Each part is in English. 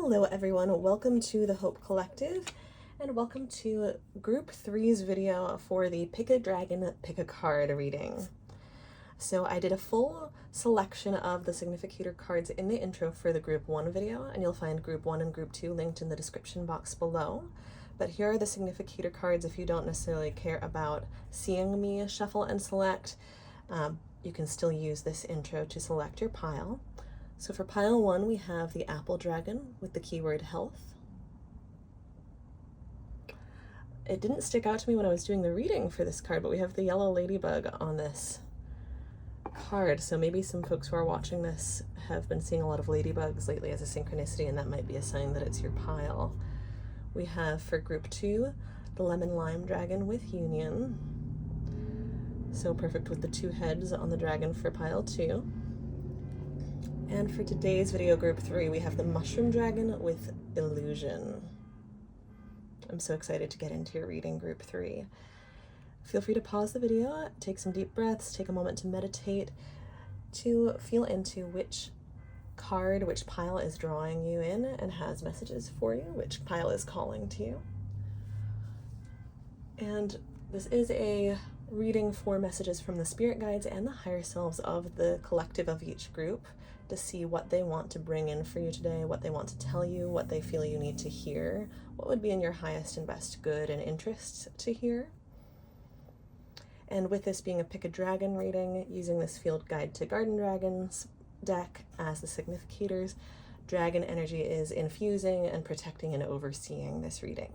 Hello everyone, welcome to the Hope Collective and welcome to Group 3's video for the Pick a Dragon, Pick a Card reading. So I did a full selection of the significator cards in the intro for the Group 1 video, and you'll find Group 1 and Group 2 linked in the description box below. But here are the significator cards if you don't necessarily care about seeing me shuffle and select. You can still use this intro to select your pile. So for pile 1, we have the Apple Dragon with the keyword health. It didn't stick out to me when I was doing the reading for this card, but we have the yellow ladybug on this card. So maybe some folks who are watching this have been seeing a lot of ladybugs lately as a synchronicity, and that might be a sign that it's your pile. We have for group 2, the Lemon Lime Dragon with Union. So perfect with the 2 heads on the dragon for pile 2. And for today's video, group 3, we have the Mushroom Dragon with Illusion. I'm so excited to get into your reading, group 3. Feel free to pause the video, take some deep breaths, take a moment to meditate, to feel into which card, which pile is drawing you in and has messages for you, which pile is calling to you. And this is a reading for messages from the spirit guides and the higher selves of the collective of each group, to see what they want to bring in for you today, what they want to tell you, what they feel you need to hear, what would be in your highest and best good and interest to hear. And with this being a Pick a Dragon reading, using this Field Guide to Garden Dragons deck as the significators, dragon energy is infusing and protecting and overseeing this reading.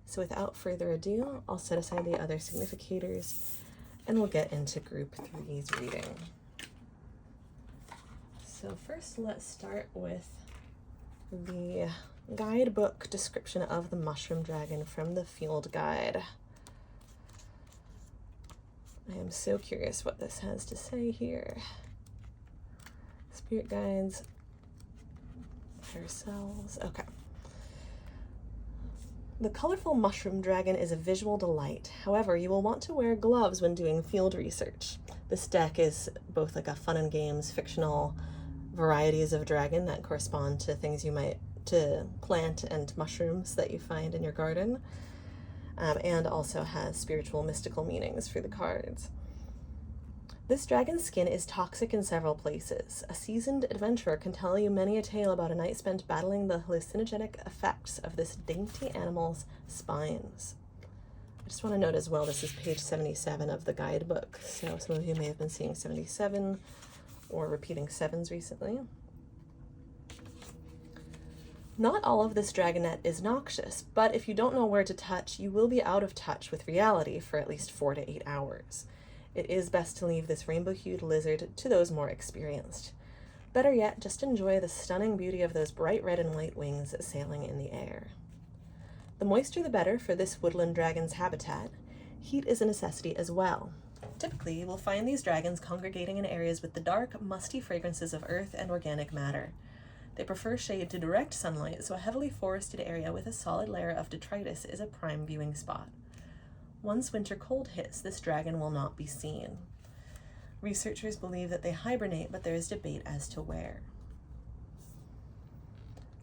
So without further ado, I'll set aside the other significators and we'll get into group 3's reading. So first, let's start with the guidebook description of the Mushroom Dragon from the Field Guide. I am so curious what this has to say here. Spirit guides, ourselves, okay. The colorful mushroom dragon is a visual delight. However, you will want to wear gloves when doing field research. This deck is both like a fun and games, fictional varieties of dragon that correspond to things you might to plant and mushrooms that you find in your garden, and also has spiritual mystical meanings for the cards. This dragon's skin is toxic in several places. A seasoned adventurer can tell you many a tale about a night spent battling the hallucinogenic effects of this dainty animal's spines. I just want to note as well, this is page 77 of the guidebook, so some of you may have been seeing 77 or repeating 7s recently. Not all of this dragonette is noxious, but if you don't know where to touch, you will be out of touch with reality for at least 4 to 8 hours. It is best to leave this rainbow-hued lizard to those more experienced. Better yet, just enjoy the stunning beauty of those bright red and white wings sailing in the air. The moister the better for this woodland dragon's habitat. Heat is a necessity as well. Typically, you will find these dragons congregating in areas with the dark, musty fragrances of earth and organic matter. They prefer shade to direct sunlight, so a heavily forested area with a solid layer of detritus is a prime viewing spot. Once winter cold hits, this dragon will not be seen. Researchers believe that they hibernate, but there is debate as to where.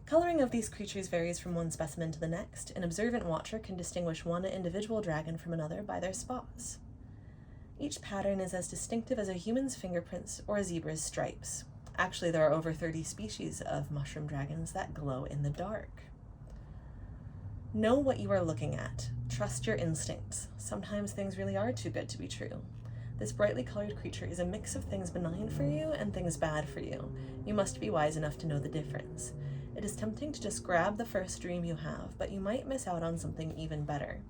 Coloring of these creatures varies from one specimen to the next. An observant watcher can distinguish one individual dragon from another by their spots. Each pattern is as distinctive as a human's fingerprints or a zebra's stripes. Actually, there are over 30 species of mushroom dragons that glow in the dark. Know what you are looking at. Trust your instincts. Sometimes things really are too good to be true. This brightly colored creature is a mix of things benign for you and things bad for you. You must be wise enough to know the difference. It is tempting to just grab the first dream you have, but you might miss out on something even better.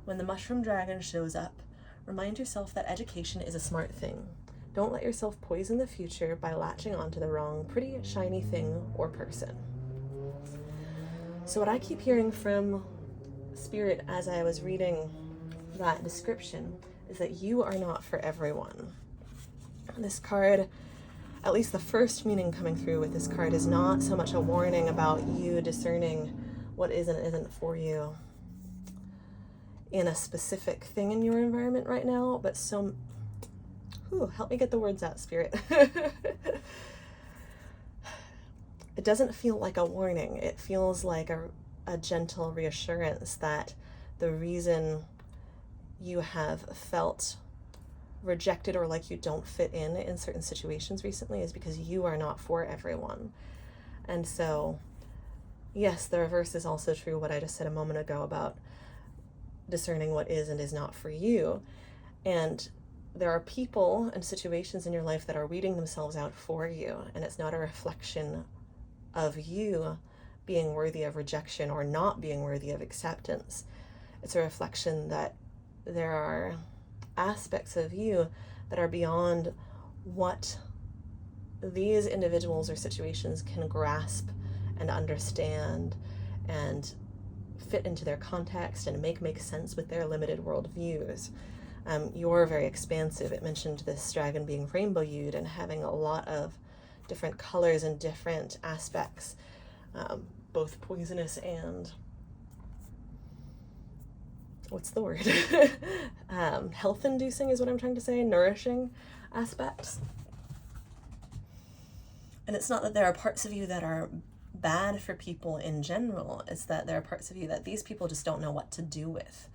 When the mushroom dragon shows up, remind yourself that education is a smart thing. Don't let yourself poison the future by latching onto the wrong, pretty, shiny thing or person. So what I keep hearing from Spirit as I was reading that description is that you are not for everyone. This card, at least the first meaning coming through with this card, is not so much a warning about you discerning what is and isn't for you in a specific thing in your environment right now, but help me get the words out, Spirit. it doesn't feel like a warning. It feels like a gentle reassurance that the reason you have felt rejected or like you don't fit in certain situations recently is because you are not for everyone. And so, yes, the reverse is also true, what I just said a moment ago about discerning what is and is not for you. And there are people and situations in your life that are weeding themselves out for you, and it's not a reflection of you being worthy of rejection or not being worthy of acceptance. It's a reflection that there are aspects of you that are beyond what these individuals or situations can grasp and understand and fit into their context and make sense with their limited worldviews. You're very expansive. It mentioned this dragon being rainbow hued and having a lot of different colors and different aspects, both poisonous and, what's the word? Health inducing is what I'm trying to say, nourishing aspects. And it's not that there are parts of you that are bad for people in general, it's that there are parts of you that these people just don't know what to do with.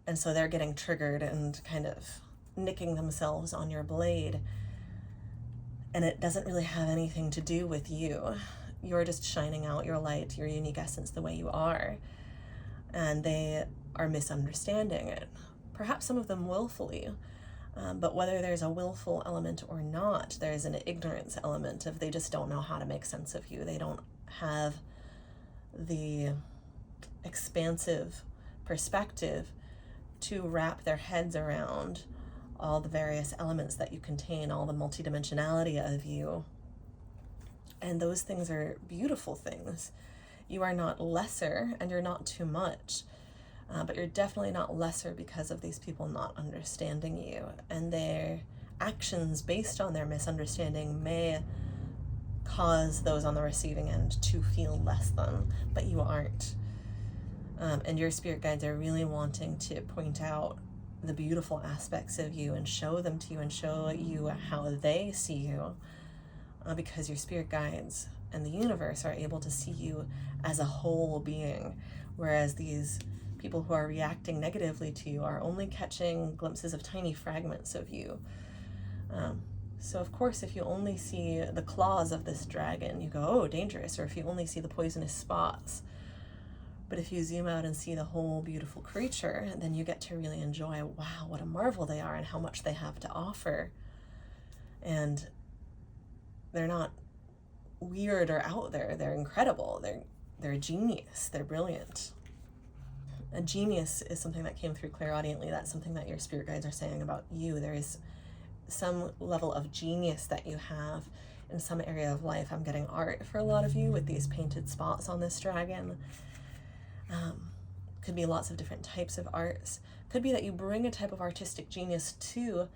And so they're getting triggered and kind of nicking themselves on your blade. And it doesn't really have anything to do with you. You're just shining out your light, your unique essence the way you are. And they are misunderstanding it. Perhaps some of them willfully. But whether there's a willful element or not, there's an ignorance element of they just don't know how to make sense of you. They don't have the expansive perspective to wrap their heads around all the various elements that you contain, all the multidimensionality of you. And those things are beautiful things. You are not lesser and you're not too much. But you're definitely not lesser because of these people not understanding you, and their actions based on their misunderstanding may cause those on the receiving end to feel less than, but you aren't. And your spirit guides are really wanting to point out the beautiful aspects of you and show them to you and show you how they see you, because your spirit guides and the universe are able to see you as a whole being, whereas these people who are reacting negatively to you are only catching glimpses of tiny fragments of you. So of course, if you only see the claws of this dragon, you go, oh, dangerous, or if you only see the poisonous spots. But if you zoom out and see the whole beautiful creature, then you get to really enjoy, wow, what a marvel they are and how much they have to offer. And they're not weird or out there. They're incredible. They're a genius. They're brilliant. A genius is something that came through clairaudiently. That's something that your spirit guides are saying about you. There is some level of genius that you have in some area of life. I'm getting art for a lot of you with these painted spots on this dragon. Could be lots of different types of arts. Could be that you bring a type of artistic genius to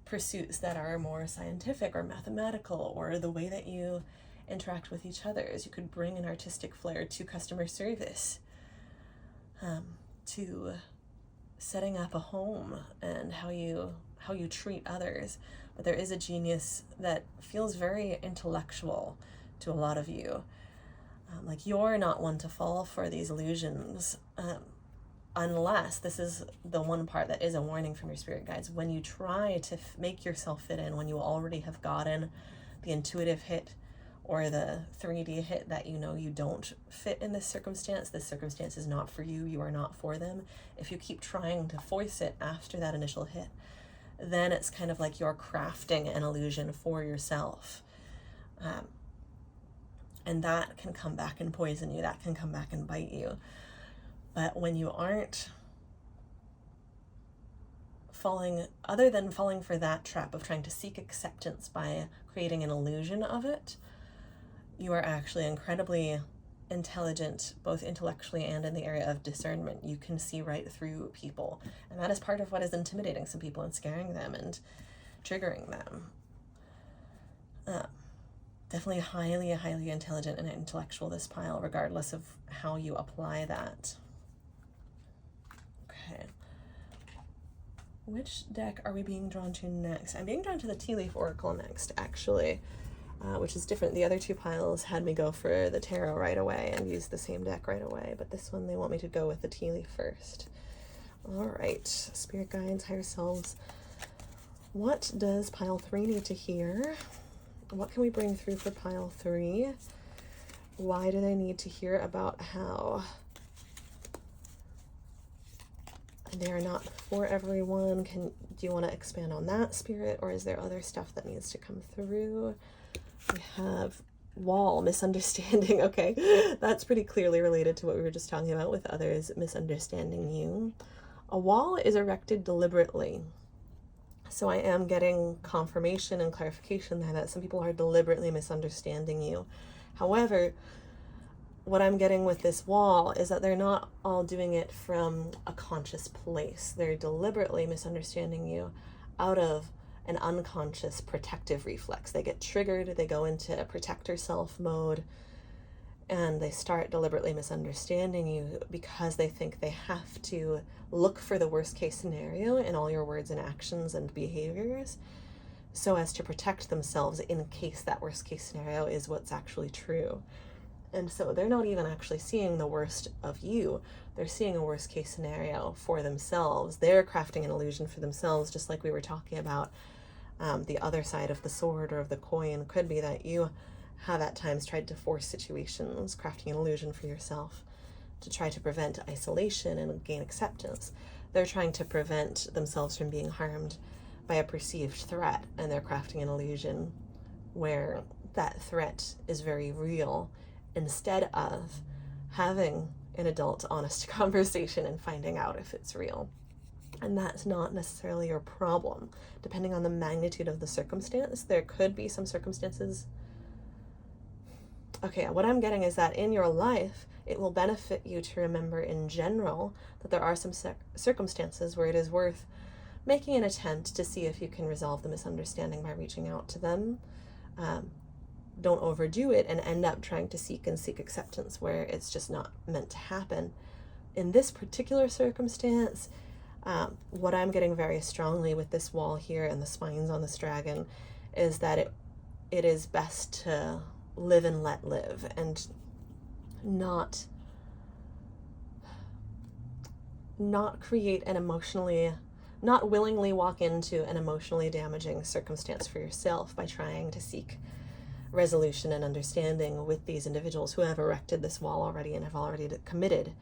pursuits that are more scientific or mathematical, or the way that you interact with each other. You could bring an artistic flair to customer service, to setting up a home and how you treat others. But there is a genius that feels very intellectual to a lot of you. Like you're not one to fall for these illusions, unless, this is the one part that is a warning from your spirit guides, when you try to make yourself fit in, when you already have gotten the intuitive hit or the 3D hit that you know you don't fit in this circumstance is not for you, you are not for them. If you keep trying to force it after that initial hit, then it's kind of like you're crafting an illusion for yourself. And that can come back and poison you, that can come back and bite you. But when you aren't falling, other than falling for that trap of trying to seek acceptance by creating an illusion of it, you are actually incredibly intelligent, both intellectually and in the area of discernment. You can see right through people. And that is part of what is intimidating some people and scaring them and triggering them. Definitely highly intelligent and intellectual, this pile, regardless of how you apply that. Okay. Which deck are we being drawn to next? I'm being drawn to the Tea Leaf Oracle next, actually. which is different. The other two piles had me go for the tarot right away and use the same deck right away, but this one they want me to go with the tea leaf first. All right, spirit guides, higher selves. What does pile 3 need to hear? What can we bring through for pile 3? Why do they need to hear about how they are not for everyone? Do you want to expand on that, Spirit, or is there other stuff that needs to come through? We have wall, misunderstanding. Okay, that's pretty clearly related to what we were just talking about with others misunderstanding you. A wall is erected deliberately. So I am getting confirmation and clarification there that some people are deliberately misunderstanding you. However, what I'm getting with this wall is that they're not all doing it from a conscious place. They're deliberately misunderstanding you out of an unconscious protective reflex. They get triggered, they go into a protector self mode, and they start deliberately misunderstanding you because they think they have to look for the worst case scenario in all your words and actions and behaviors so as to protect themselves in case that worst case scenario is what's actually true. And so they're not even actually seeing the worst of you. They're seeing a worst case scenario for themselves. They're crafting an illusion for themselves, just like we were talking about. The other side of the sword or of the coin could be that you have at times tried to force situations, crafting an illusion for yourself to try to prevent isolation and gain acceptance. They're trying to prevent themselves from being harmed by a perceived threat, and they're crafting an illusion where that threat is very real, instead of having an adult, honest conversation and finding out if it's real. And that's not necessarily your problem. Depending on the magnitude of the circumstance, there could be some circumstances. Okay, what I'm getting is that in your life, it will benefit you to remember in general that there are some circumstances where it is worth making an attempt to see if you can resolve the misunderstanding by reaching out to them. Don't overdo it and end up trying to seek acceptance where it's just not meant to happen. In this particular circumstance, what I'm getting very strongly with this wall here and the spines on this dragon is that it is best to live and let live, and not create an not willingly walk into an emotionally damaging circumstance for yourself by trying to seek resolution and understanding with these individuals who have erected this wall already and have already committed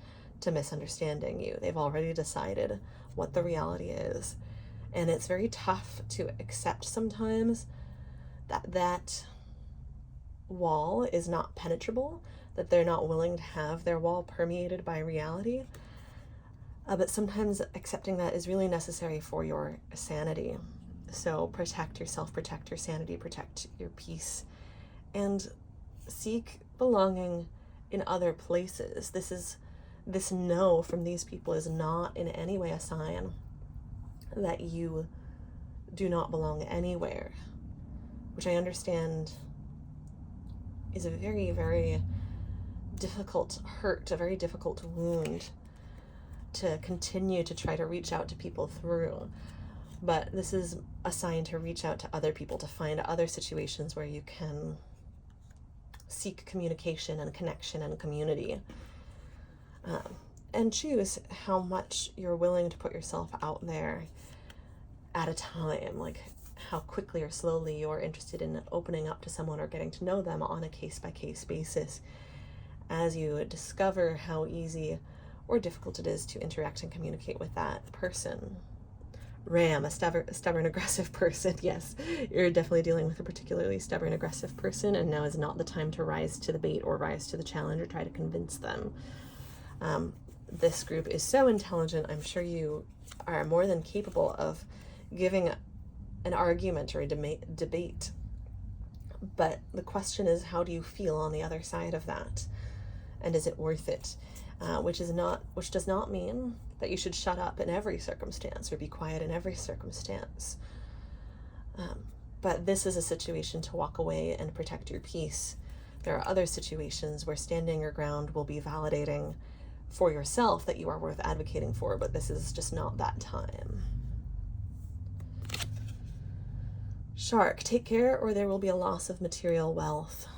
to misunderstanding you. They've already decided what the reality is. And it's very tough to accept sometimes that wall is not penetrable, that they're not willing to have their wall permeated by reality. But sometimes accepting that is really necessary for your sanity. So protect yourself, protect your sanity, protect your peace, and seek belonging in other places. This no from these people is not in any way a sign that you do not belong anywhere, which I understand is a very, very difficult hurt, a very difficult wound to continue to try to reach out to people through. But this is a sign to reach out to other people, to find other situations where you can seek communication and connection and community. And choose how much you're willing to put yourself out there at a time, like how quickly or slowly you're interested in opening up to someone or getting to know them on a case-by-case basis as you discover how easy or difficult it is to interact and communicate with that person. Ram, a stubborn, aggressive person. Yes, you're definitely dealing with a particularly stubborn, aggressive person, and now is not the time to rise to the bait or rise to the challenge or try to convince them. This group is so intelligent. I'm sure you are more than capable of giving an argument or a debate. But the question is, how do you feel on the other side of that? And is it worth it? Which does not mean that you should shut up in every circumstance or be quiet in every circumstance. But this is a situation to walk away and protect your peace. There are other situations where standing your ground will be validating for yourself that you are worth advocating for, but this is just not that time. Shark, take care or there will be a loss of material wealth.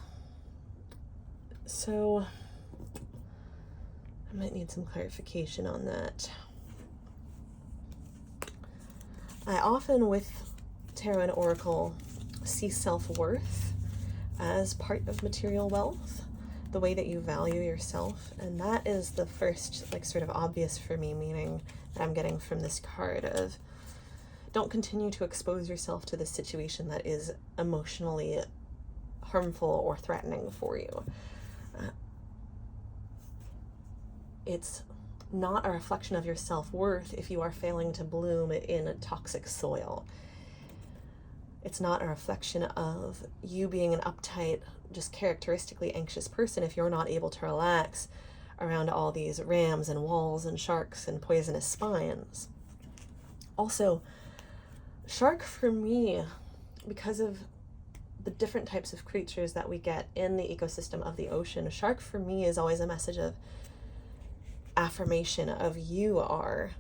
So I might need some clarification on that. I often, with tarot and oracle, see self-worth as part of material wealth, the way that you value yourself. And that is the first, like, sort of obvious for me meaning that I'm getting from this card of, don't continue to expose yourself to this situation that is emotionally harmful or threatening for you. It's not a reflection of your self-worth if you are failing to bloom in a toxic soil. It's not a reflection of you being an uptight, just characteristically anxious person if you're not able to relax around all these rams and walls and sharks and poisonous spines. Also, shark for me, because of the different types of creatures that we get in the ecosystem of the ocean, shark for me is always a message of affirmation of you are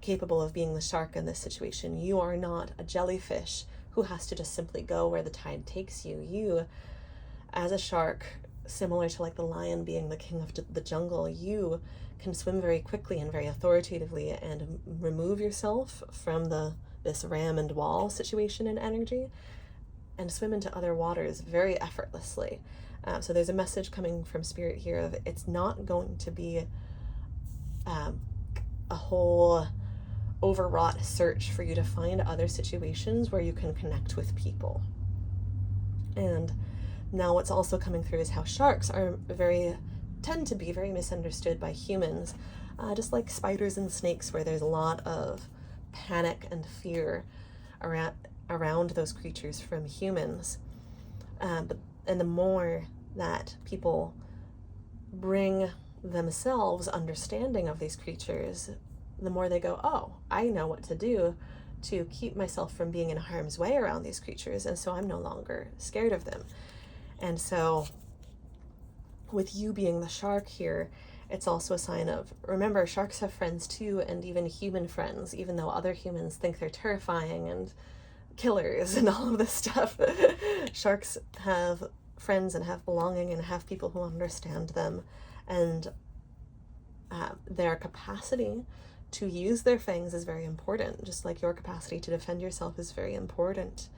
capable of being the shark in this situation. You are not a jellyfish who has to just simply go where the tide takes you. You, as a shark, similar to like the lion being the king of the jungle, you can swim very quickly and very authoritatively and remove yourself from this ram and wall situation and energy and swim into other waters very effortlessly. So there's a message coming from Spirit here of it's not going to be a whole overwrought search for you to find other situations where you can connect with people. And now what's also coming through is how sharks tend to be very misunderstood by humans, just like spiders and snakes, where there's a lot of panic and fear around those creatures from humans. And the more that people bring themselves understanding of these creatures, the more they go, oh, I know what to do to keep myself from being in harm's way around these creatures, and so I'm no longer scared of them. And so with you being the shark here, it's also a sign of, remember, sharks have friends too, and even human friends, even though other humans think they're terrifying and killers and all of this stuff. Sharks have friends and have belonging and have people who understand them, and their capacity to use their fangs is very important, just like your capacity to defend yourself is very important.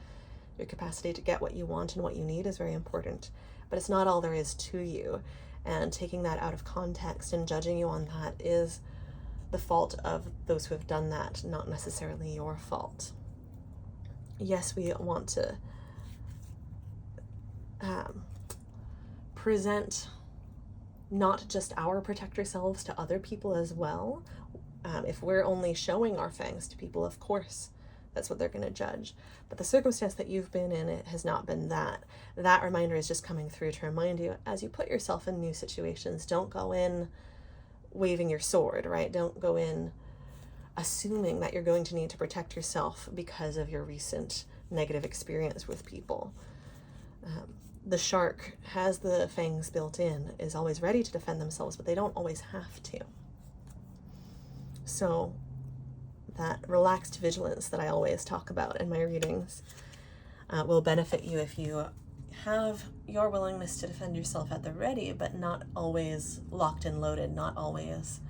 Your capacity to get what you want and what you need is very important, but it's not all there is to you. And taking that out of context and judging you on that is the fault of those who have done that, not necessarily your fault. Yes, we want to present not just our protector selves to other people as well. If we're only showing our fangs to people, of course, that's what they're going to judge. But the circumstance that you've been in, it has not been that. That reminder is just coming through to remind you, as you put yourself in new situations, don't go in waving your sword, right? Don't go in assuming that you're going to need to protect yourself because of your recent negative experience with people. The shark has the fangs built in, is always ready to defend themselves, but they don't always have to. So that relaxed vigilance that I always talk about in my readings will benefit you if you have your willingness to defend yourself at the ready, but not always locked and loaded, not always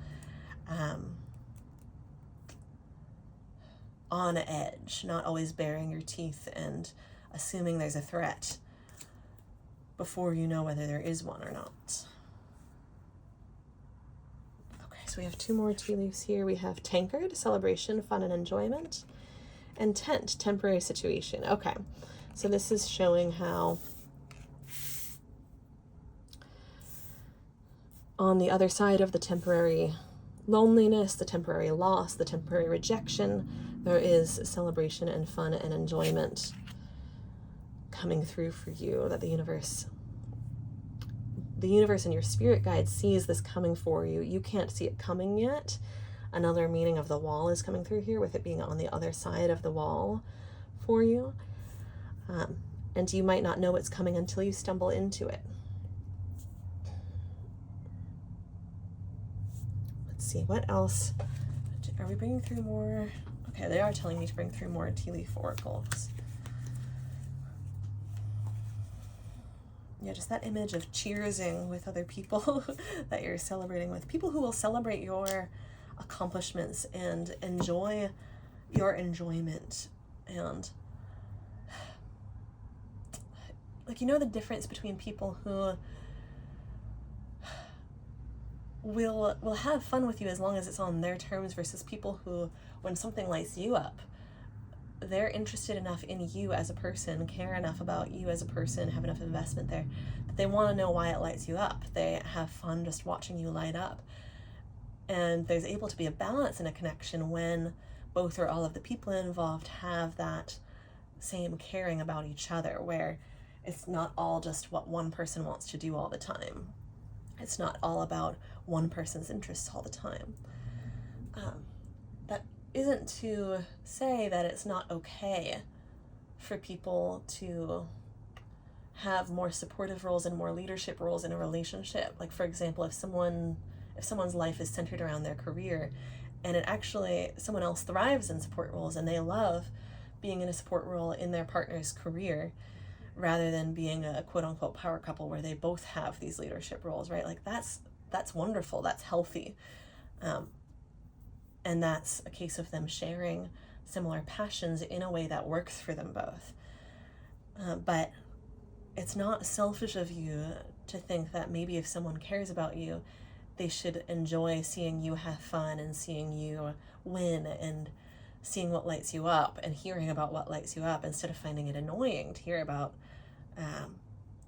on edge, not always baring your teeth and assuming there's a threat before you know whether there is one or not. So we have two more tea leaves here. We have tankard, celebration, fun and enjoyment, and tent, temporary situation. Okay, so this is showing how on the other side of the temporary loneliness, the temporary loss, the temporary rejection, there is celebration and fun and enjoyment coming through for you, that the universe and your spirit guide sees this coming for you. You can't see it coming yet. Another meaning of the wall is coming through here, with it being on the other side of the wall for you. And you might not know it's coming until you stumble into it. Let's see, what else? Are we bringing through more? Okay, they are telling me to bring through more tea leaf oracles. yeah, just that image of cheersing with other people that you're celebrating with. People who will celebrate your accomplishments and enjoy your enjoyment. And like, you know, the difference between people who will have fun with you as long as it's on their terms versus people who, when something lights you up, they're interested enough in you as a person, care enough about you as a person, have enough investment there that they want to know why it lights you up. They have fun just watching you light up. And there's able to be a balance and a connection when both or all of the people involved have that same caring about each other, where it's not all just what one person wants to do all the time. It's not all about one person's interests all the time. That isn't to say that it's not okay for people to have more supportive roles and more leadership roles in a relationship. Like, for example, if someone's life is centered around their career, and it actually, someone else thrives in support roles and they love being in a support role in their partner's career, rather than being a quote-unquote power couple where they both have these leadership roles, right? Like, that's wonderful, that's healthy. And that's a case of them sharing similar passions in a way that works for them both. But it's not selfish of you to think that maybe if someone cares about you, they should enjoy seeing you have fun and seeing you win and seeing what lights you up and hearing about what lights you up, instead of finding it annoying to hear about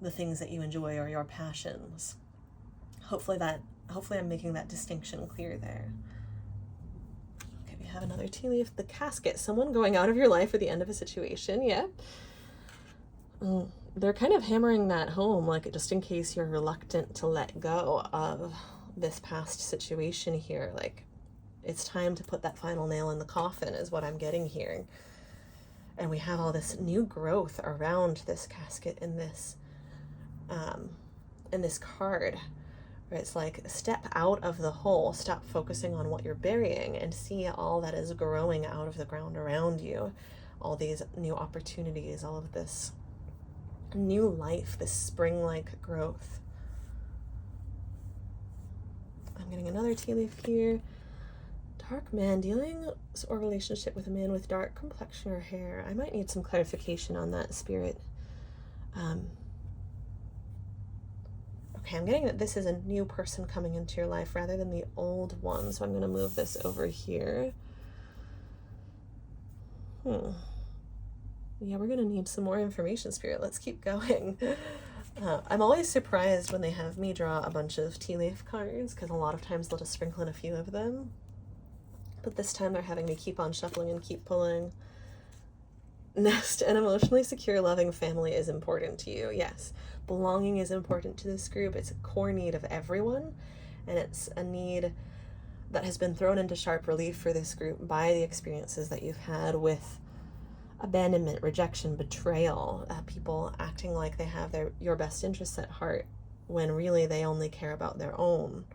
the things that you enjoy or your passions. Hopefully I'm making that distinction clear there. Okay, we have another tea leaf. The casket, someone going out of your life at the end of a situation. Yeah. They're kind of hammering that home, like, just in case you're reluctant to let go of this past situation here. Like, it's time to put that final nail in the coffin is what I'm getting here. And we have all this new growth around this casket in this card, where it's like, step out of the hole, stop focusing on what you're burying, and see all that is growing out of the ground around you, all these new opportunities, all of this new life, this spring-like growth. I'm getting another tea leaf here. Dark man, dealing or relationship with a man with dark complexion or hair. I might need some clarification on that, Spirit. Okay, I'm getting that this is a new person coming into your life rather than the old one, so I'm going to move this over here. Yeah, we're going to need some more information, Spirit. Let's keep going. I'm always surprised when they have me draw a bunch of tea leaf cards, because a lot of times they'll just sprinkle in a few of them. But this time they're having me keep on shuffling and keep pulling. Nest, an emotionally secure, loving family is important to you. Yes, belonging is important to this group. It's a core need of everyone, and it's a need that has been thrown into sharp relief for this group by the experiences that you've had with abandonment, rejection, betrayal, people acting like they have your best interests at heart when really they only care about their own.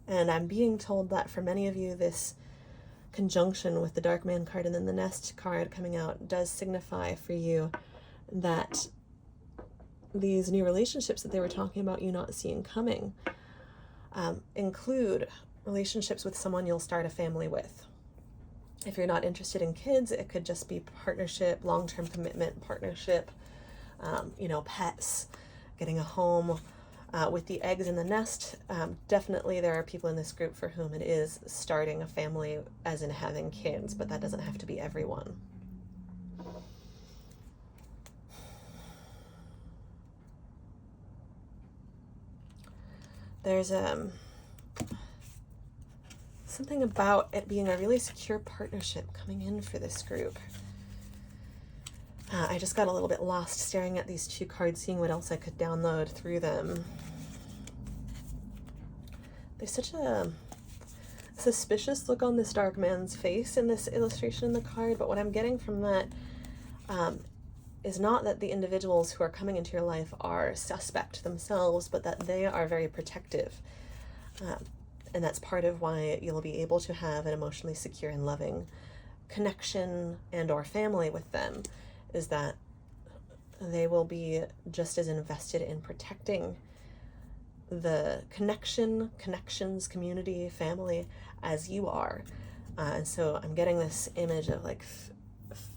And I'm being told that for many of you, this conjunction with the Dark Man card and then the Nest card coming out does signify for you that these new relationships that they were talking about you not seeing coming include relationships with someone you'll start a family with. If you're not interested in kids, it could just be partnership, long-term commitment, partnership, pets, getting a home. With the eggs in the nest, definitely there are people in this group for whom it is starting a family, as in having kids, but that doesn't have to be everyone. There's something about it being a really secure partnership coming in for this group. I just got a little bit lost staring at these two cards, seeing what else I could download through them. There's such a suspicious look on this dark man's face in this illustration in the card, but what I'm getting from that is not that the individuals who are coming into your life are suspect themselves, but that they are very protective. And that's part of why you'll be able to have an emotionally secure and loving connection and or family with them, is that they will be just as invested in protecting the connections, community, family as you are. And so I'm getting this image of like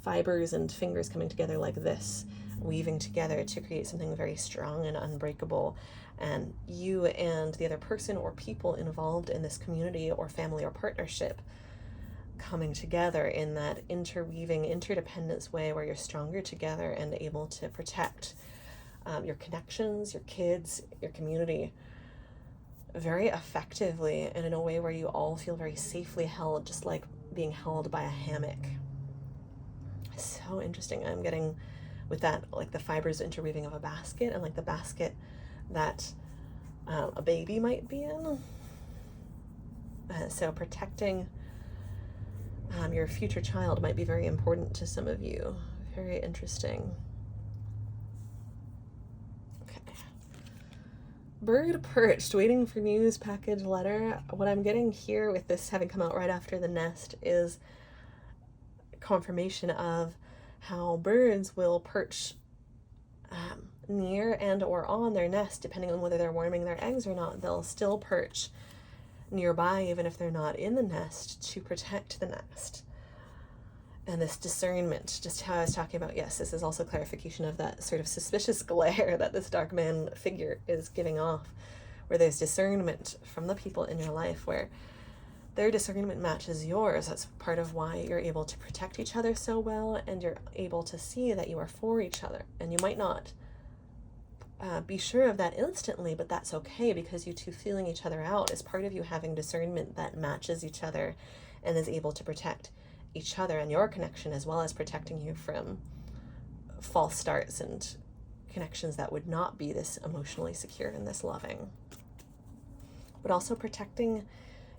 fibers and fingers coming together like this, weaving together to create something very strong and unbreakable. And you and the other person or people involved in this community or family or partnership coming together in that interweaving, interdependence way where you're stronger together and able to protect your connections, your kids, your community very effectively and in a way where you all feel very safely held, just like being held by a hammock. So interesting. I'm getting with that, like the fibers interweaving of a basket and like the basket that a baby might be in. So protecting your future child might be very important to some of you. Very interesting. Okay. Bird perched, waiting for news, package, letter. What I'm getting here with this having come out right after the nest is confirmation of how birds will perch near and or on their nest, depending on whether they're warming their eggs or not. They'll still perch nearby even if they're not in the nest to protect the nest. And this discernment, just how I was talking about, yes, this is also clarification of that sort of suspicious glare that this dark man figure is giving off, where there's discernment from the people in your life where their discernment matches yours. That's part of why you're able to protect each other so well, and you're able to see that you are for each other. And you might not be sure of that instantly, but that's okay, because you two feeling each other out is part of you having discernment that matches each other and is able to protect each other and your connection, as well as protecting you from false starts and connections that would not be this emotionally secure and this loving. But also protecting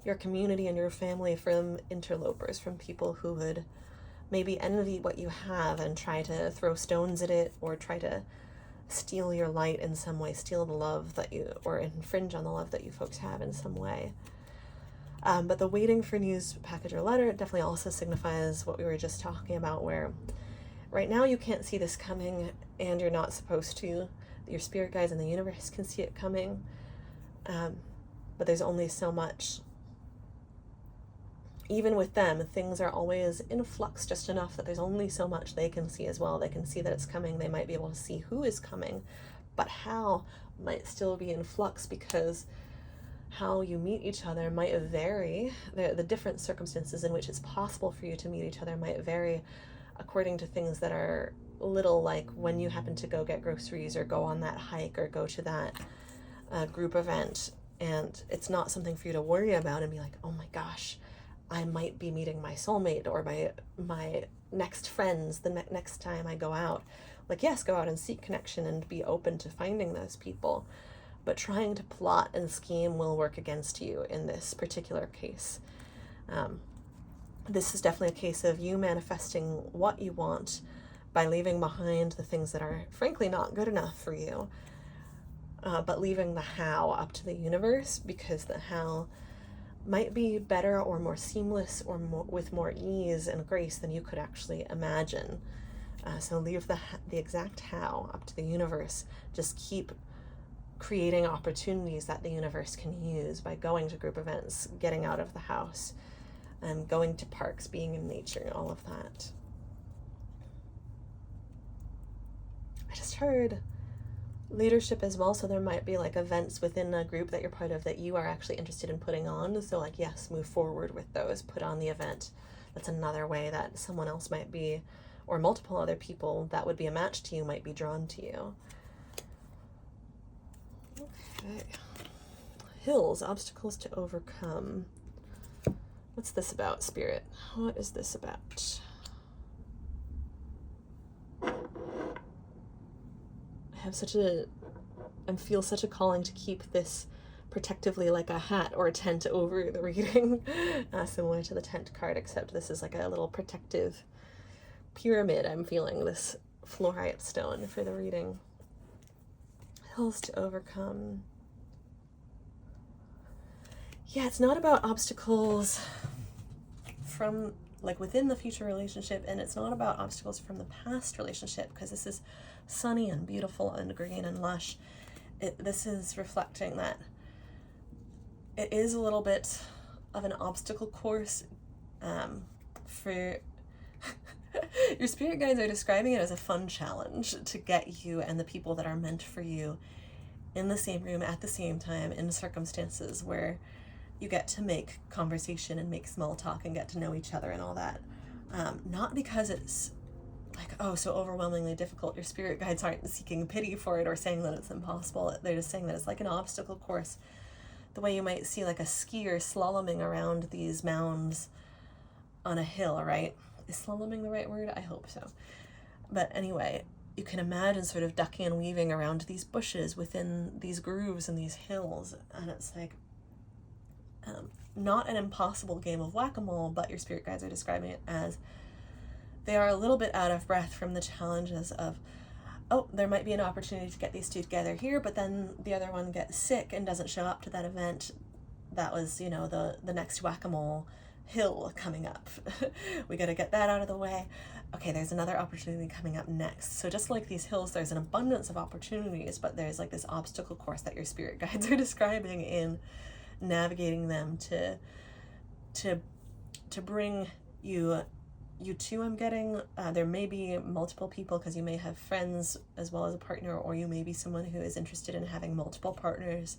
your community and your family from interlopers, from people who would maybe envy what you have and try to throw stones at it, or try to steal your light in some way, steal the love that you, or infringe on the love that you folks have in some way. But the waiting for news, package, or letter definitely also signifies what we were just talking about, where right now you can't see this coming and you're not supposed to. Your spirit guides and the universe can see it coming. But there's only so much. Even with them, things are always in flux just enough that there's only so much they can see as well. They can see that it's coming. They might be able to see who is coming, but how might still be in flux, because how you meet each other might vary. The different circumstances in which it's possible for you to meet each other might vary according to things that are little, like when you happen to go get groceries or go on that hike or go to that group event. And it's not something for you to worry about and be like, oh my gosh, I might be meeting my soulmate or my next friends the next time I go out. Like, yes, go out and seek connection and be open to finding those people. But trying to plot and scheme will work against you in this particular case. This is definitely a case of you manifesting what you want by leaving behind the things that are frankly not good enough for you, but leaving the how up to the universe, because the how might be better or more seamless or with more ease and grace than you could actually imagine. So leave the exact how up to the universe. Just keep creating opportunities that the universe can use by going to group events, getting out of the house, going to parks, being in nature, all of that. I just heard leadership as well, so there might be like events within a group that you're part of that you are actually interested in putting on. So like, yes, move forward with those, put on the event. That's another way that someone else might be, or multiple other people that would be a match to you might be drawn to you. Okay. Hills, obstacles to overcome. What's this about, Spirit? What is this about? I feel such a calling to keep this protectively like a hat or a tent over the reading, similar to the tent card, except this is like a little protective pyramid. I'm feeling this fluorite stone for the reading. Hills to overcome. Yeah, it's not about obstacles from like within the future relationship, and it's not about obstacles from the past relationship, because this is sunny and beautiful and green and lush. This is reflecting that it is a little bit of an obstacle course for your spirit guides are describing it as a fun challenge to get you and the people that are meant for you in the same room at the same time, in circumstances where you get to make conversation and make small talk and get to know each other and all that. Not because it's like, oh, so overwhelmingly difficult. Your spirit guides aren't seeking pity for it or saying that it's impossible. They're just saying that it's like an obstacle course, the way you might see like a skier slaloming around these mounds on a hill, right? Is slaloming the right word? I hope so. But anyway, you can imagine sort of ducking and weaving around these bushes within these grooves and these hills, and it's like not an impossible game of whack-a-mole, but your spirit guides are describing it as they are a little bit out of breath from the challenges of, oh, there might be an opportunity to get these two together here, but then the other one gets sick and doesn't show up to that event. That was, you know, the next whack-a-mole hill coming up. We got to get that out of the way. Okay, there's another opportunity coming up next. So just like these hills, there's an abundance of opportunities, but there's like this obstacle course that your spirit guides are describing in navigating them to bring you two. I'm getting there may be multiple people, because you may have friends as well as a partner, or you may be someone who is interested in having multiple partners.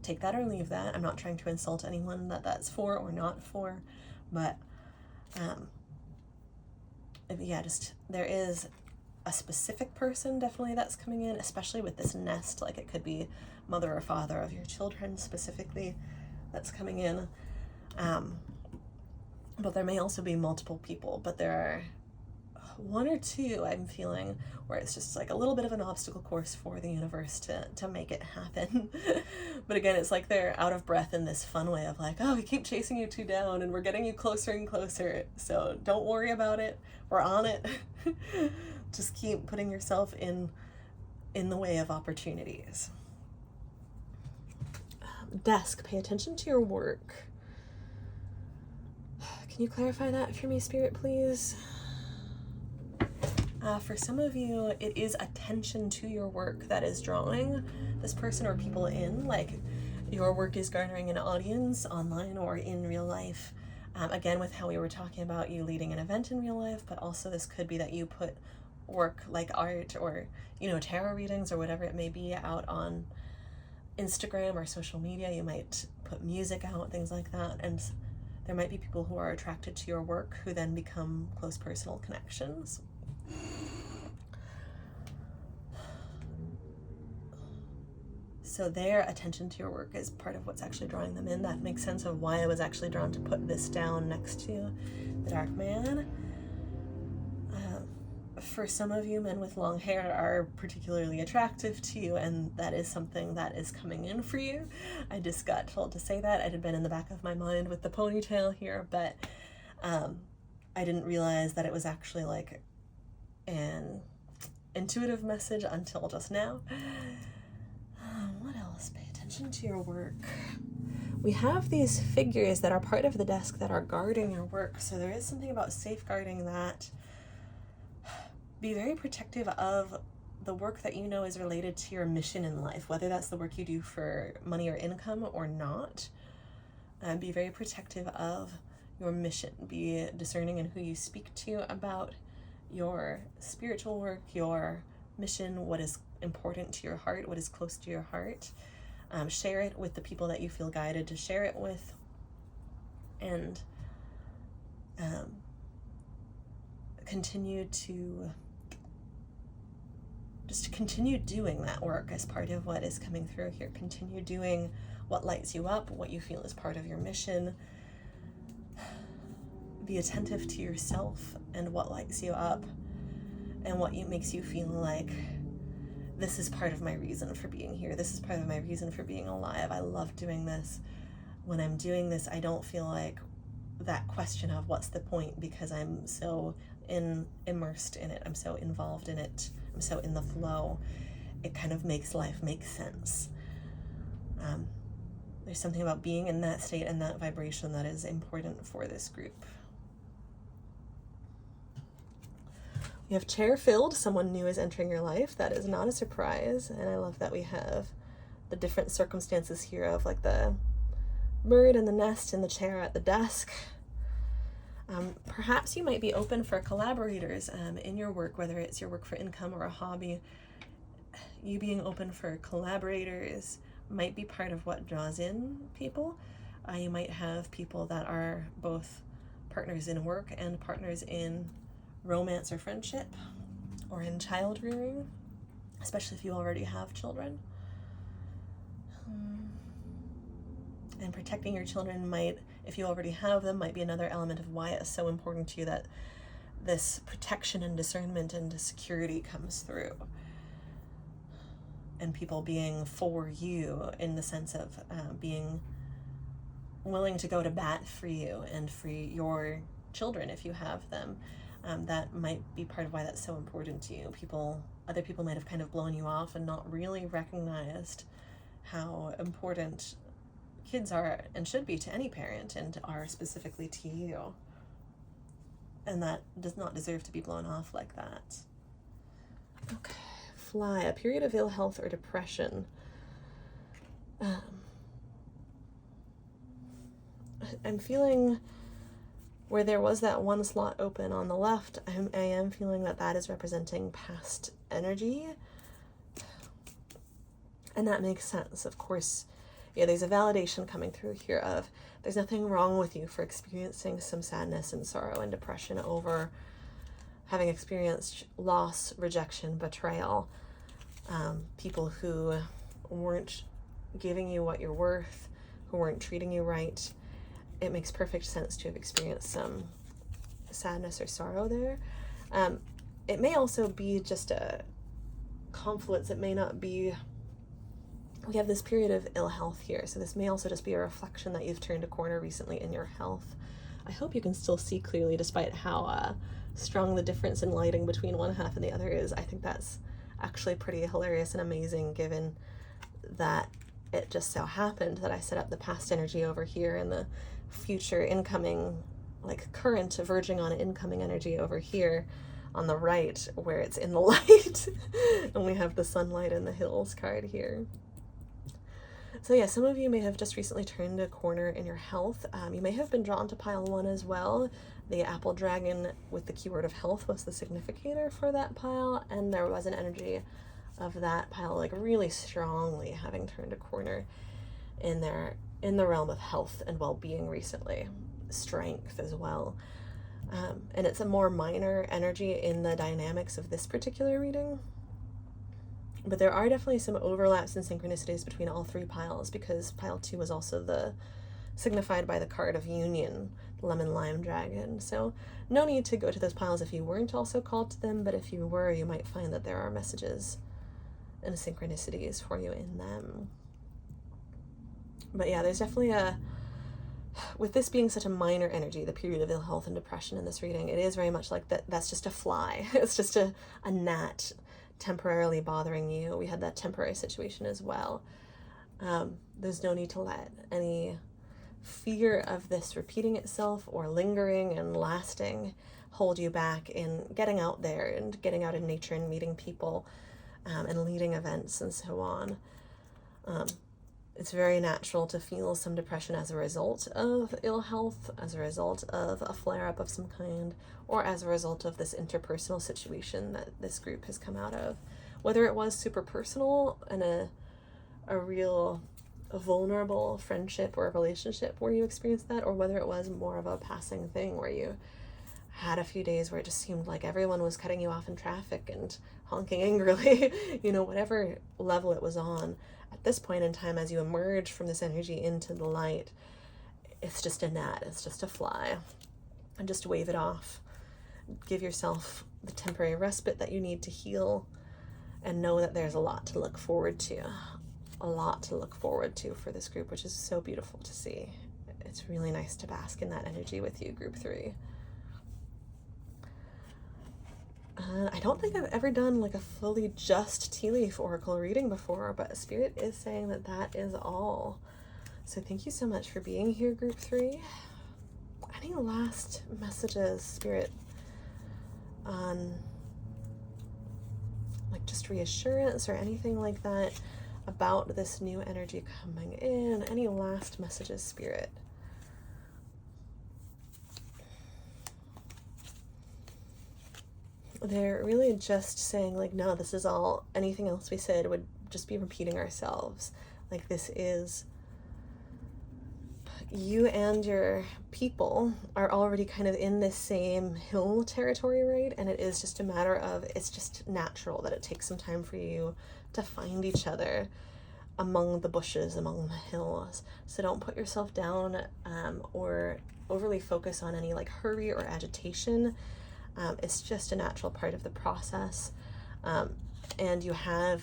Take that or leave that. I'm not trying to insult anyone that that's for or not for, but yeah, just there is a specific person definitely that's coming in, especially with this nest. Like it could be mother or father of your children specifically that's coming in. But there may also be multiple people, but there are one or two I'm feeling where it's just like a little bit of an obstacle course for the universe to make it happen. But again, it's like they're out of breath in this fun way of like, oh, we keep chasing you two down and we're getting you closer and closer, so don't worry about it, we're on it. Just keep putting yourself in the way of opportunities. Desk, pay attention to your work. Can you clarify that for me, Spirit, please? For some of you, it is attention to your work that is drawing this person or people in. Like your work is garnering an audience online or in real life. Again, with how we were talking about you leading an event in real life, but also this could be that you put work like art or, you know, tarot readings or whatever it may be out on Instagram or social media. You might put music out, things like that. And there might be people who are attracted to your work who then become close personal connections. So their attention to your work is part of what's actually drawing them in. That makes sense of why I was actually drawn to put this down next to the Dark Man. For some of you, men with long hair are particularly attractive to you, and that is something that is coming in for you. I just got told to say that. It had been in the back of my mind with the ponytail here, but I didn't realize that it was actually like an intuitive message until just now. What else? Pay attention to your work. We have these figures that are part of the desk that are guarding your work. So there is something about safeguarding that. Be very protective of the work that you know is related to your mission in life, whether that's the work you do for money or income or not. Be very protective of your mission. Be discerning in who you speak to about your spiritual work, your mission, what is important to your heart, what is close to your heart. Share it with the people that you feel guided to share it with, and continue doing that work as part of what is coming through here. Continue doing what lights you up, what you feel is part of your mission. Be attentive to yourself and what lights you up and what makes you feel like, this is part of my reason for being here. This is part of my reason for being alive. I love doing this. When I'm doing this, I don't feel like that question of what's the point, because I'm so immersed in it. I'm so involved in it. I'm so in the flow. It kind of makes life make sense. There's something about being in that state and that vibration that is important for this group. We have chair filled. Someone new is entering your life. That is not a surprise. And I love that we have the different circumstances here of like the bird in the nest in the chair at the desk. Perhaps you might be open for collaborators in your work, whether it's your work for income or a hobby. You being open for collaborators might be part of what draws in people. You might have people that are both partners in work and partners in romance or friendship, or in child rearing, especially if you already have children. And protecting your children might, if you already have them, might be another element of why it's so important to you that this protection and discernment and security comes through. And people being for you in the sense of being willing to go to bat for you and for your children if you have them. That might be part of why that's so important to you. Other people might have kind of blown you off and not really recognized how important kids are and should be to any parent, and are specifically to you. And that does not deserve to be blown off like that. Okay, fly, a period of ill health or depression. I'm feeling where there was that one slot open on the left, I am feeling that that is representing past energy. And that makes sense. Of course, yeah, there's a validation coming through here of there's nothing wrong with you for experiencing some sadness and sorrow and depression over having experienced loss, rejection, betrayal, people who weren't giving you what you're worth, who weren't treating you right. It makes perfect sense to have experienced some sadness or sorrow there. It may also be just a confluence. It may not be, we have this period of ill health here, so this may also just be a reflection that you've turned a corner recently in your health. I hope you can still see clearly despite how strong the difference in lighting between one half and the other is. I think that's actually pretty hilarious and amazing, given that it just so happened that I set up the past energy over here and the future incoming, like current verging on incoming energy over here on the right, where it's in the light. And we have the sunlight and the hills card here. So yeah, some of you may have just recently turned a corner in your health. You may have been drawn to pile 1 as well. The apple dragon with the keyword of health was the significator for that pile, and there was an energy of that pile like really strongly having turned a corner in the realm of health and well-being recently, strength as well. And it's a more minor energy in the dynamics of this particular reading. But there are definitely some overlaps and synchronicities between all 3 piles, because pile 2 was also signified by the card of union, lemon lime dragon. So no need to go to those piles if you weren't also called to them, but if you were, you might find that there are messages and synchronicities for you in them. But yeah, there's definitely with this being such a minor energy, the period of ill health and depression in this reading, it is very much like that's just a fly. It's just a gnat temporarily bothering you. We had that temporary situation as well. There's no need to let any fear of this repeating itself or lingering and lasting hold you back in getting out there and getting out in nature and meeting people and leading events and so on. It's very natural to feel some depression as a result of ill health, as a result of a flare-up of some kind, or as a result of this interpersonal situation that this group has come out of. Whether it was super personal and a real vulnerable friendship or a relationship where you experienced that, or whether it was more of a passing thing where you had a few days where it just seemed like everyone was cutting you off in traffic and honking angrily, whatever level it was on. At this point in time, as you emerge from this energy into the light, it's just a gnat, it's just a fly, and just wave it off. Give yourself the temporary respite that you need to heal, and know that there's a lot to look forward to. A lot to look forward to for this group, which is so beautiful to see. It's really nice to bask in that energy with you, group 3. I don't think I've ever done like a fully just tea leaf oracle reading before, but Spirit is saying that is all. So thank you so much for being here, group 3. Any last messages, Spirit, on like just reassurance or anything like that about this new energy coming in? Any last messages, Spirit? They're really just saying like, no, this is all, anything else we said would just be repeating ourselves. Like, this is, you and your people are already kind of in this same hill territory, right? And it is just a matter of, it's just natural that it takes some time for you to find each other among the bushes, among the hills. So don't put yourself down or overly focus on any like hurry or agitation. It's just a natural part of the process. And you have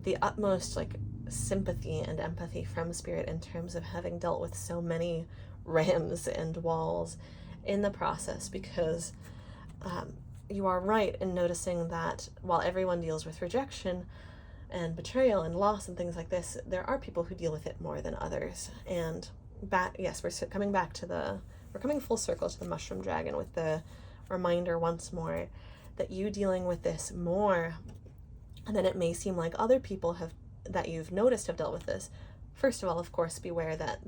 the utmost like sympathy and empathy from Spirit in terms of having dealt with so many rams and walls in the process, because you are right in noticing that while everyone deals with rejection and betrayal and loss and things like this, there are people who deal with it more than others. And yes, we're coming full circle to the mushroom dragon with the reminder once more that you dealing with this more than it may seem like other people that you've noticed have dealt with this. First of all, of course, beware that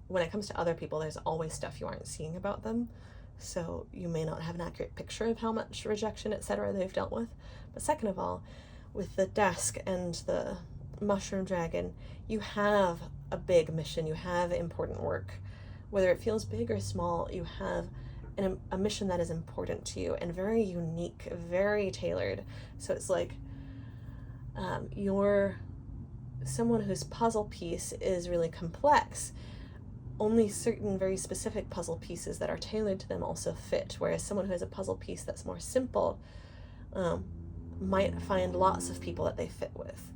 when it comes to other people, there's always stuff you aren't seeing about them. So you may not have an accurate picture of how much rejection, etc. they've dealt with. But second of all, with the desk and the mushroom dragon, you have a big mission, you have important work. Whether it feels big or small, you have a mission that is important to you and very unique, very tailored. So it's like you're someone whose puzzle piece is really complex. Only certain very specific puzzle pieces that are tailored to them also fit, whereas someone who has a puzzle piece that's more simple might find lots of people that they fit with.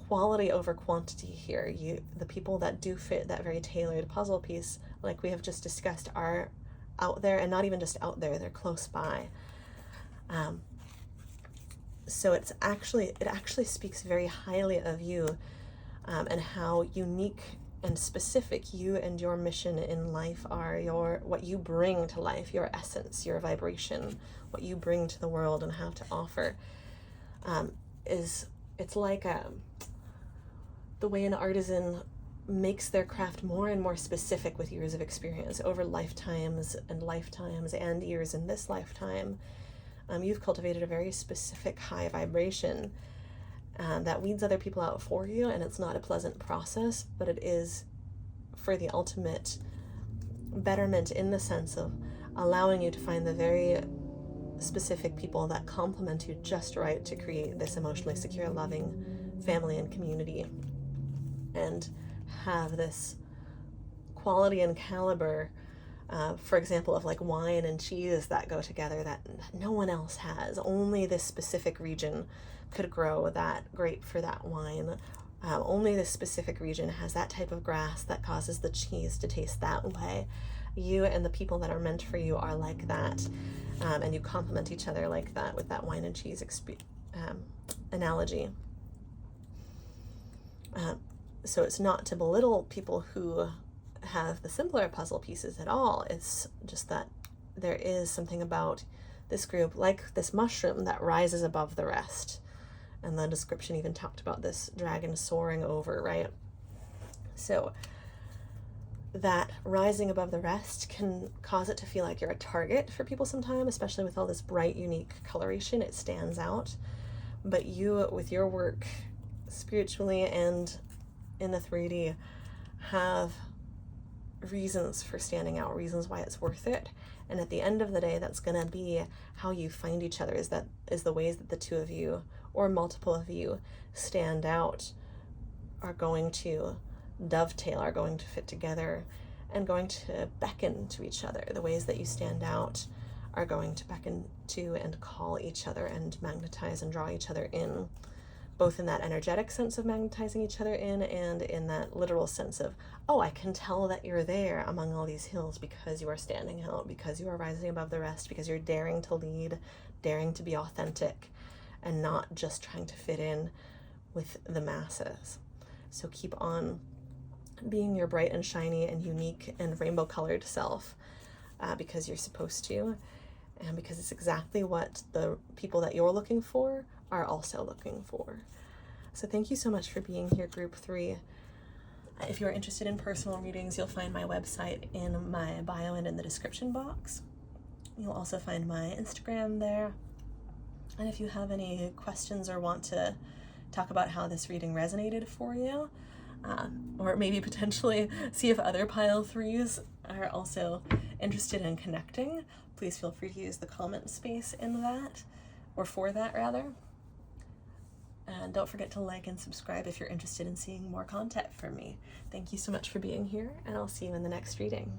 Quality over quantity here. The people that do fit that very tailored puzzle piece, like we have just discussed, are out there, and not even just out there, they're close by. So it actually speaks very highly of you and how unique and specific you and your mission in life are, what you bring to life, your essence, your vibration, what you bring to the world and have to offer. It's like the way an artisan makes their craft more and more specific with years of experience over lifetimes and years in this lifetime. You've cultivated a very specific high vibration that weeds other people out for you, and it's not a pleasant process, but it is for the ultimate betterment in the sense of allowing you to find the very specific people that complement you just right to create this emotionally secure, loving family and community, and have this quality and caliber, for example, of like wine and cheese that go together that no one else has. Only this specific region could grow that grape for that wine. Only this specific region has that type of grass that causes the cheese to taste that way. You and the people that are meant for you are like that, and you complement each other like that with that wine and cheese analogy. So it's not to belittle people who have the simpler puzzle pieces at all. It's just that there is something about this group, like this mushroom, that rises above the rest. And the description even talked about this dragon soaring over, right? So that rising above the rest can cause it to feel like you're a target for people sometimes, especially with all this bright, unique coloration. It stands out. But you, with your work spiritually and in the 3D, have reasons for standing out, reasons why it's worth it. And at the end of the day, that's going to be how you find each other, is the ways that the two of you or multiple of you stand out are going to dovetail, are going to fit together, and going to beckon to each other. The ways that you stand out are going to beckon to and call each other and magnetize and draw each other in, both in that energetic sense of magnetizing each other in and in that literal sense of, oh, I can tell that you're there among all these hills because you are standing out, because you are rising above the rest, because you're daring to lead, daring to be authentic, and not just trying to fit in with the masses. So keep on being your bright and shiny and unique and rainbow colored self, because you're supposed to, and because it's exactly what the people that you're looking for are also looking for. So thank you so much for being here, group 3. If you're interested in personal readings, you'll find my website in my bio and in the description box. You'll also find my Instagram there. And if you have any questions or want to talk about how this reading resonated for you, or maybe potentially see if other pile 3s are also interested in connecting, please feel free to use the comment space in that, or for that rather. And don't forget to like and subscribe if you're interested in seeing more content from me. Thank you so much for being here, and I'll see you in the next reading.